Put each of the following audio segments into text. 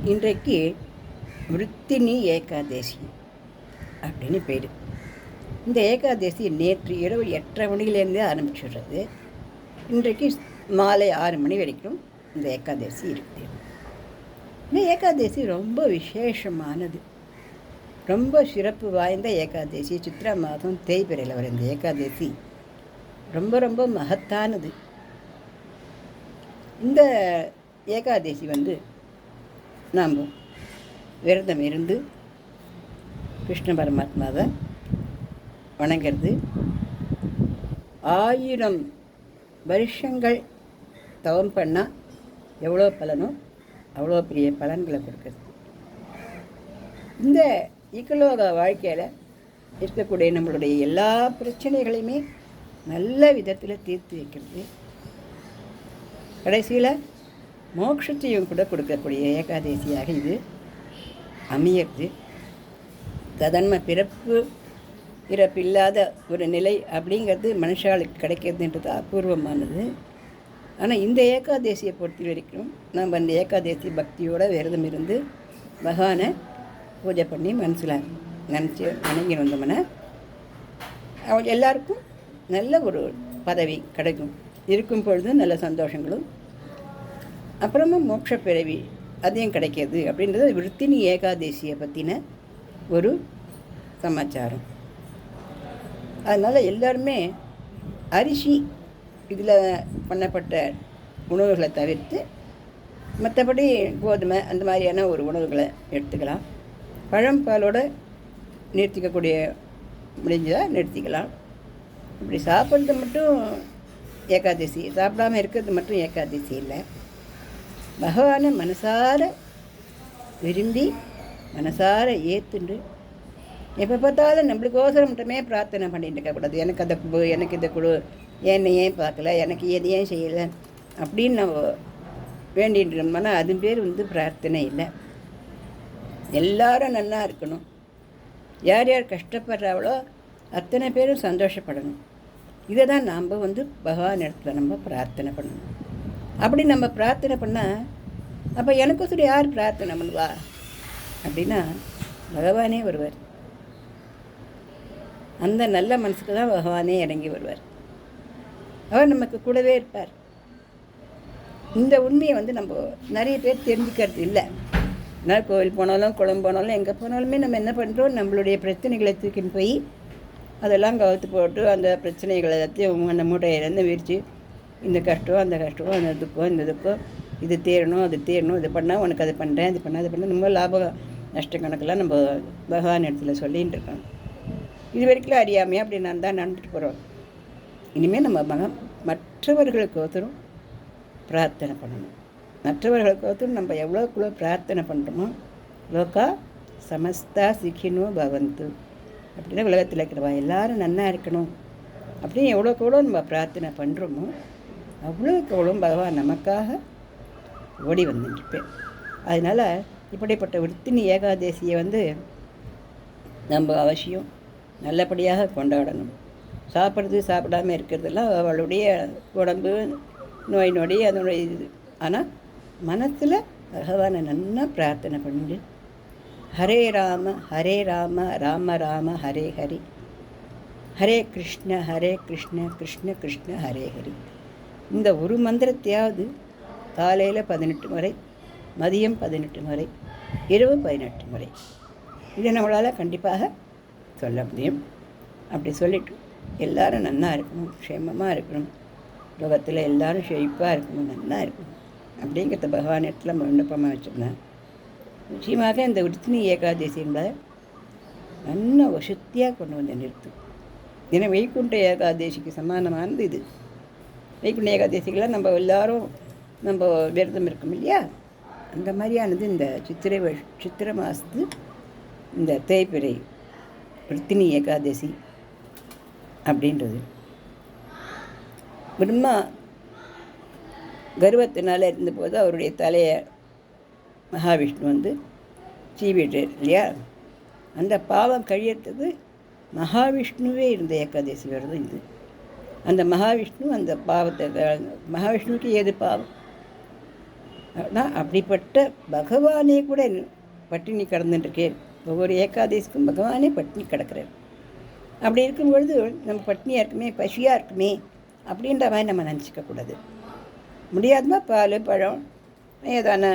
இன்றைக்கு விருத்தினி ஏகாதேசி அப்படின்னு பேர். இந்த ஏகாதேசி நேற்று இரவு 8:30 மணிலேருந்தே ஆரம்பிச்சுடுறது. இன்றைக்கு மாலை 6 மணி வரைக்கும் இந்த ஏகாதேசி இருக்குது. இந்த ஏகாதேசி ரொம்ப விசேஷமானது, ரொம்ப சிறப்பு வாய்ந்த ஏகாதேசி. சித்ரா மாதம் தேய்பிரையில் வர இந்த ஏகாதேசி ரொம்ப ரொம்ப மகத்தானது. இந்த ஏகாதேசி நாம் விரதம் இருந்து கிருஷ்ண பரமாத்மாவை வணங்கிறது. 1000 வருஷங்கள் தவம் பண்ணால் எவ்வளோ பலனோ அவ்வளோ பெரிய பலன்களை கொடுக்குறது. இந்த இகலோக வாழ்க்கையில் இருக்கக்கூடிய நம்மளுடைய எல்லா பிரச்சனைகளையுமே நல்ல விதத்தில் தீர்த்து வைக்கிறது. கடைசியில் மோட்சத்தையும் கூட கொடுக்கக்கூடிய ஏகாதேசியாக இது அமையிறது. சாதாரண பிறப்பு இறப்பில்லாத ஒரு நிலை அப்படிங்கிறது மனுஷாளுக்கு கிடைக்கிறதுன்றது அபூர்வமானது. ஆனால் இந்த ஏகாதேசியை பொறுத்த வரைக்கும் நம்ம அந்த ஏகாதேசி பக்தியோடு விரதம் இருந்து பகவானை பூஜை பண்ணி மனசில் நினச்சி வணங்கி வந்தோம்னா அவங்க எல்லாருக்கும் நல்ல ஒரு பதவி கிடைக்கும். இருக்கும் பொழுது நல்ல சந்தோஷங்களும் அப்புறமா மோட்ச பிறவி அதையும் கிடைக்கிது அப்படின்றது விருத்தினி ஏகாதேசியை பற்றின ஒரு சமாச்சாரம். அதனால் எல்லாருமே அரிசி இதில் பண்ணப்பட்ட உணவுகளை தவிர்த்து மற்றபடி கோதுமை அந்த மாதிரியான ஒரு உணவுகளை எடுத்துக்கலாம். பழம் பாலோடு நிறுத்திக்கக்கூடிய முடிஞ்சால் நிறுத்திக்கலாம். இப்படி சாப்பிட்றது மட்டும் ஏகாதசி, சாப்பிடாமல் இருக்கிறது மட்டும் ஏகாதசி இல்லை. பகவானை மனசார விரும்பி மனசார ஏற்றுண்டு எப்போ பார்த்தாலும் நம்மளுக்கோசரம் மட்டுமே பிரார்த்தனை பண்ணிட்டு இருக்கக்கூடாது. எனக்கு அதை கொடு, எனக்கு இதை கொடு, என்னை ஏன் பார்க்கல, எனக்கு எது ஏன் செய்யலை அப்படின்னு நம்ம வேண்டிகிட்டு இருந்தோம்னா அது பேர் பிரார்த்தனை இல்லை. எல்லாரும் நல்லா இருக்கணும். யார் யார் கஷ்டப்படுறாங்களோ அத்தனை பேரும் சந்தோஷப்படணும். இதை தான் நாம் பகவான் இடத்துல நம்ம பிரார்த்தனை பண்ணணும். அப்படி நம்ம பிரார்த்தனை பண்ணால் அப்போ எனக்கோசரம் யார் பிரார்த்தனை பண்ணுவா அப்படின்னா பகவானே வருவார். அந்த நல்ல மனசுக்கு தான் பகவானே இறங்கி வருவார். அவர் நமக்கு கூடவே இருப்பார். இந்த உண்மையை நம்ம நிறைய பேர் தெரிஞ்சுக்கிறது இல்லை. நான் கோவில் போனாலும் குளம் போனாலும் எங்கே போனாலுமே நம்ம என்ன பண்ணுறோம், நம்மளுடைய பிரச்சனைகளை தூக்கின்னு போய் அதெல்லாம் கவுத்து போட்டு அந்த பிரச்சனைகளை எல்லாத்தையும் அந்த மூட்டையிலேருந்து விரித்து இந்த கஷ்டம் அந்த கஷ்டம் அந்த துக்கம் இந்த துக்கம், இது தேரணும் அது தேரணும், இது பண்ணால் உனக்கு அது பண்ணுறேன் இது பண்ணால் அது பண்ணால் நம்ம லாப நஷ்ட கணக்கெல்லாம் நம்ம பகவான் இடத்துல சொல்லிகிட்டு இருக்கோம். இது வரைக்கும் அறியாமையாக அப்படி நான் தான் நடந்துட்டு போகிறோம். இனிமேல் நம்ம மற்றவர்களுக்கோசரம் பிரார்த்தனை பண்ணணும். மற்றவர்களுக்கோசரம் நம்ம எவ்வளோக்குள்ளே பிரார்த்தனை பண்ணுறோமோ லோகா சமஸ்தா சிக்கினோ பவந்து அப்படின்னா உலகத்தில் இருக்கிறவா எல்லாரும் நன்னா இருக்கணும் அப்படின்னு எவ்வளோக்கு எவ்வளோ நம்ம பிரார்த்தனை பண்ணுறோமோ அவ்வளோக்கு எவ்வளோ பகவான் நமக்காக ஓடி வந்துட்டுருப்பேன். அதனால் இப்படிப்பட்ட விருத்தினி ஏகாதேசியை நம்ம அவசியம் நல்லபடியாக கொண்டாடணும். சாப்பிட்றது சாப்பிடாமல் இருக்கிறதெல்லாம் அவளுடைய உடம்பு நோய் நொடி அதனுடைய இது. ஆனால் மனசில் பகவானை நல்லா பிரார்த்தனை பண்ணிட்டு ஹரே ராம ராம ராம ஹரே ஹரி, ஹரே கிருஷ்ண கிருஷ்ண கிருஷ்ண ஹரே ஹரி. இந்த ஒரு மந்திரத்தையாவது காலையில் 18 முறை, மதியம் 18 முறை, இரவு 18 முறை இதை நம்மளால் கண்டிப்பாக சொல்ல முடியும். அப்படி சொல்லிட்டு எல்லோரும் நன்னா இருக்கணும், க்ஷேமமாக இருக்கணும், உலகத்தில் எல்லோரும் செழிப்பாக இருக்கணும், நன்னா இருக்கணும் அப்படிங்கிறத பகவான் இடத்துல நம்ம விண்ணப்பமாக வச்சுருந்தேன். நிச்சயமாக இந்த விருத்தினி ஏகாதசி என்பதை நல்ல வசதியாக கொண்டு வந்து நிறுத்தும். ஏன்னா வைகுண்ட ஏகாதசிக்கு சமானமானது இது. வைகுண்ட ஏகாதசிக்கெல்லாம் நம்ம எல்லோரும் நம்ம விரதம் இருக்கோம் இல்லையா, அந்த மாதிரியானது இந்த சித்திரை மாதத்து இந்த தேய்பிறை விருத்தினி ஏகாதசி அப்படின்றது. பிரம்மா கர்வத்தினால் இருந்தபோது அவருடைய தலையை மகாவிஷ்ணு சீவிட்டார் இல்லையா, அந்த பாவம் கழியறதுக்கு மகாவிஷ்ணுவே இருந்த ஏகாதசி விரதம் இது. அந்த மகாவிஷ்ணு அந்த பாவத்தை, மகாவிஷ்ணுவுக்கு ஏது பாவம், ஆனால் அப்படிப்பட்ட பகவானே கூட பட்டினி கிடந்துட்டுருக்கேன். ஒவ்வொரு ஏகாதசிக்கும் பகவானே பட்டினி கிடக்கிறார். அப்படி இருக்கும் பொழுது நம்ம பட்னியாக இருக்குமே, பசியாக இருக்குமே அப்படின்ற மாதிரி நம்ம நினச்சிக்கக்கூடாது. முடியாதுமா பால் பழம் ஏதான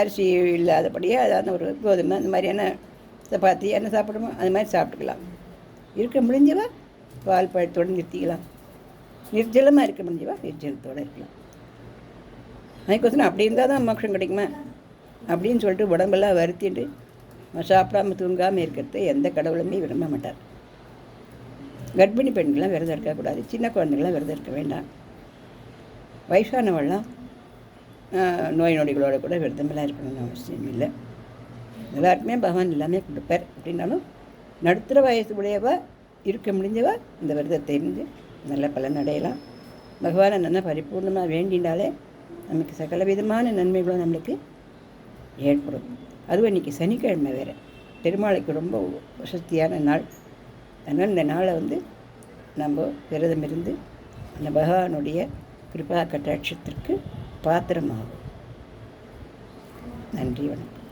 அரிசி இல்லாதபடியே ஏதான ஒரு கோதுமை அந்த மாதிரியான சப்பாத்தி என்ன சாப்பிடுமோ அது மாதிரி சாப்பிட்டுக்கலாம். இருக்க முடிஞ்சவா பால் பழத்தோடு நிறுத்திக்கலாம். நிர்ஜலமாக இருக்க முடிஞ்சவா நிர்ஜலத்தோடு இருக்கலாம். அதுக்கோசரம் அப்படி இருந்தால் தான் மோட்சம் கிடைக்குமா அப்படின்னு சொல்லிட்டு உடம்பெல்லாம் வருத்திட்டு சாப்பிடாமல் தூங்காமல் இருக்கிறத எந்த கடவுளுமே விரும்ப மாட்டார். கர்ப்பிணி பெண்கள்லாம் விரதம் இருக்கக்கூடாது. சின்ன குழந்தைகள்லாம் விரதம் இருக்க வேண்டாம். வயசானவள்லாம் நோய் நொடிகளோடு கூட விரதமெல்லாம் இருக்கணும்னு அவசியம் இல்லை. எல்லாருக்குமே பகவான் எல்லாமே கொடுப்பார். அப்படின்னாலும் நடுத்தர வயசு உடையவா இருக்க முடிஞ்சவா இந்த விரதத்தை இருந்து நல்ல பலன் அடையலாம். பகவானை நல்லா பரிபூர்ணமாக வேண்டினாலே நமக்கு சகல விதமான நன்மைகளும் நம்மளுக்கு ஏற்படும். அதுவும் இன்றைக்கி சனிக்கிழமை வேறு, பெருமாளுக்கு ரொம்ப வசதியான நாள். அதனால் இந்த நாளை நம்ம விரதம் இருந்து அந்த பகவானுடைய கிருபா கட்டாட்சத்திற்கு பாத்திரமாகும். நன்றி, வணக்கம்.